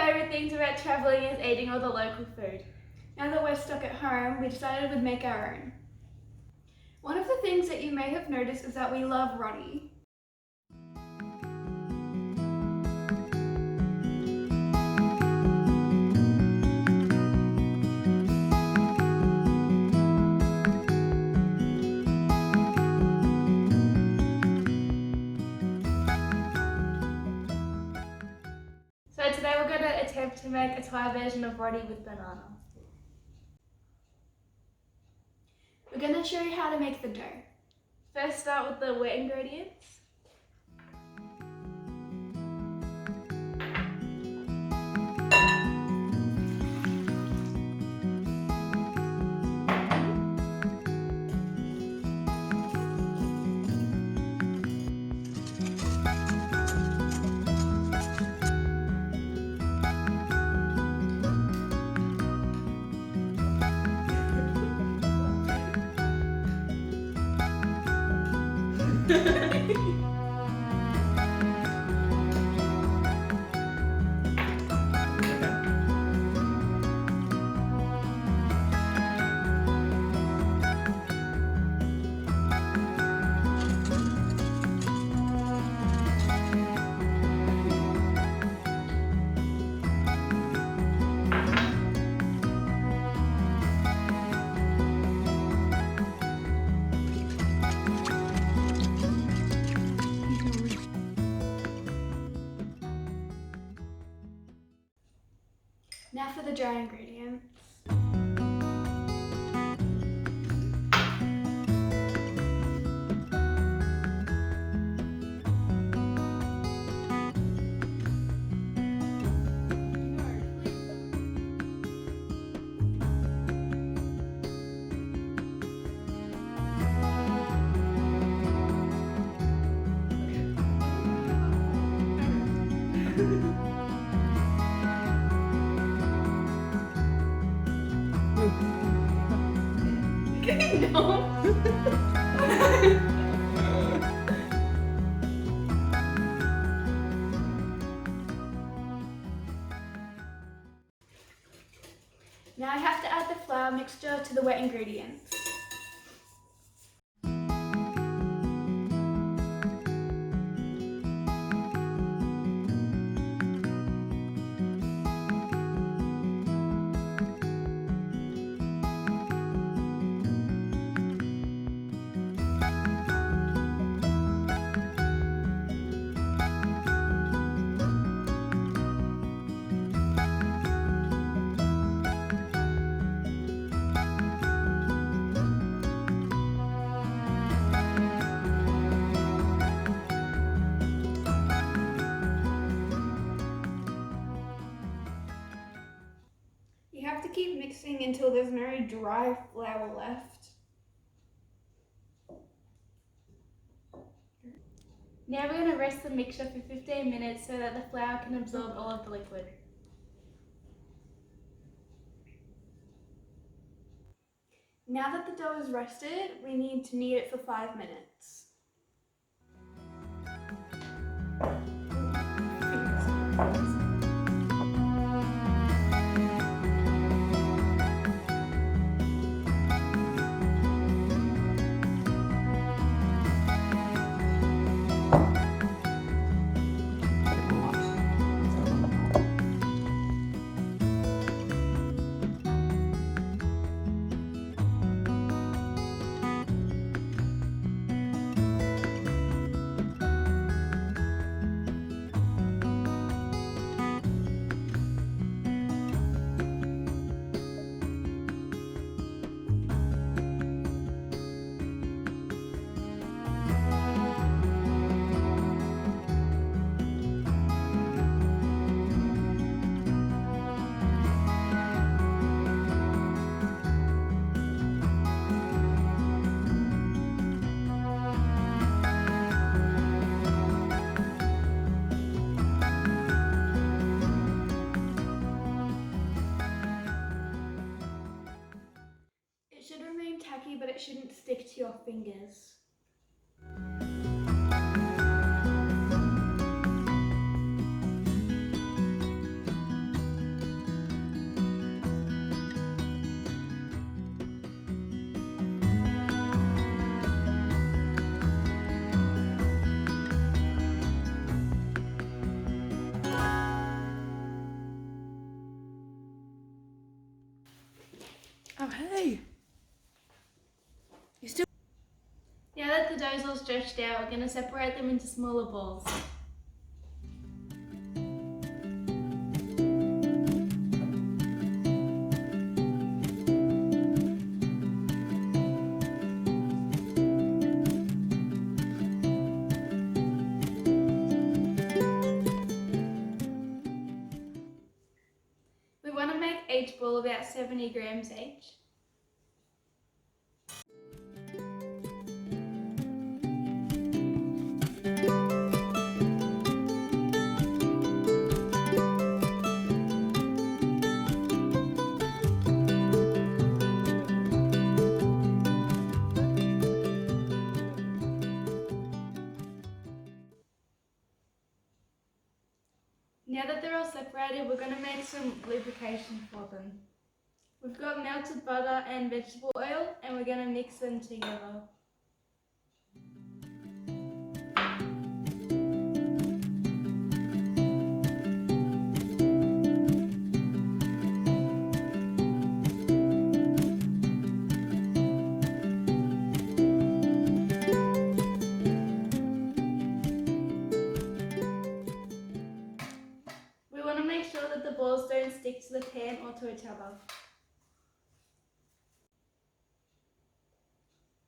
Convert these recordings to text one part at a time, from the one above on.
favourite things about travelling is eating all the local food. Now that we're stuck at home, we decided we'd make our own. One of the things that you may have noticed is that we love roti. So today we're going to attempt to make a Thai version of roti with banana. We're going to show you how to make the dough. First start with the wet ingredients. Now for the dry ingredients. No. Now I have to add the flour mixture to the wet ingredients. You have to keep mixing until there's no dry flour left. Now we're going to rest the mixture for 15 minutes so that the flour can absorb all of the liquid. Now that the dough is rested, we need to knead it for 5 minutes. tacky, but it shouldn't stick to your fingers. Hey! You still... Now that the dough's all stretched out, we're going to separate them into smaller balls. We want to make each ball about 70 grams each. Now that they're all separated, we're going to make some lubrication for them. We've got melted butter and vegetable oil, and we're going to mix them together. We want to make sure that the balls don't stick to the pan or to each other.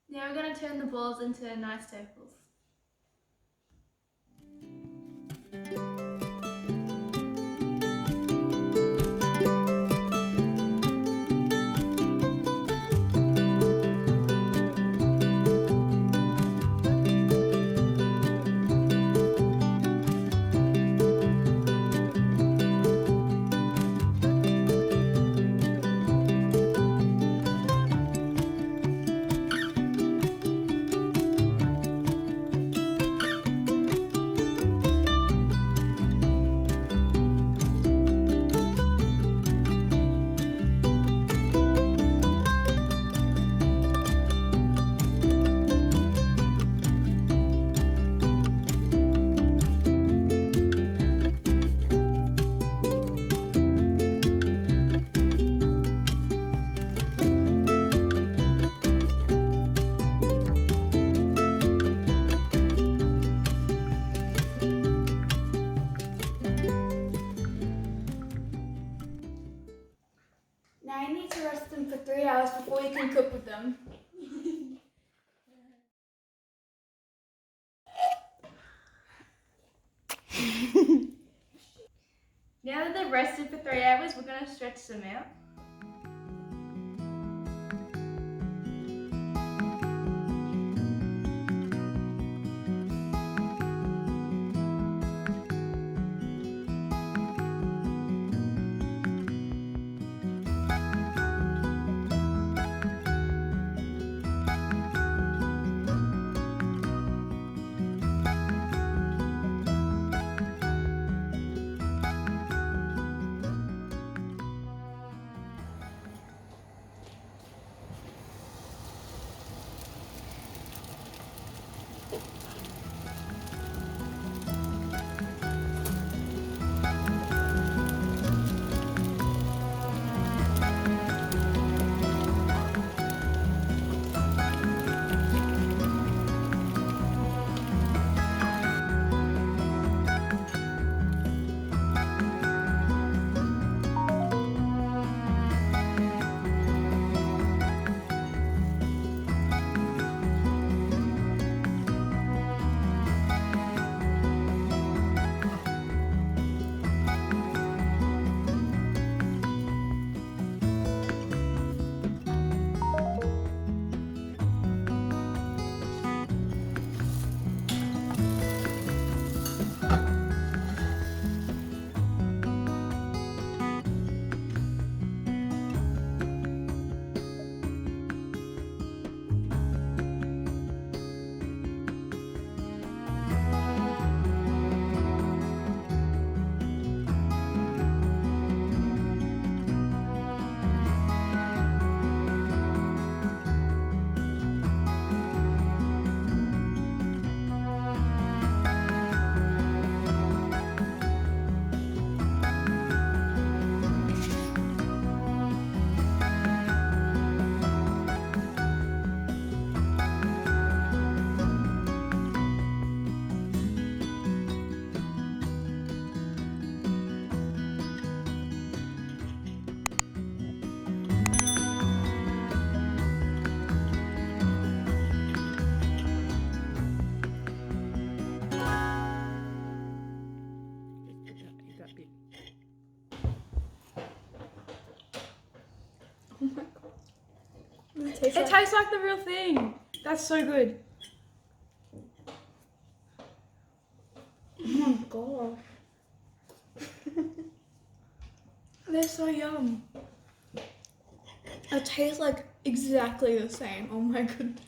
Now we're going to turn the balls into nice circles. Now you need to roast them for 3 hours before you can cook with them. Now that they've rested for 3 hours, we're going to stretch them out. tastes It tastes like the real thing. That's so good. Oh my god. They're so yum. It tastes like exactly the same. Oh my goodness.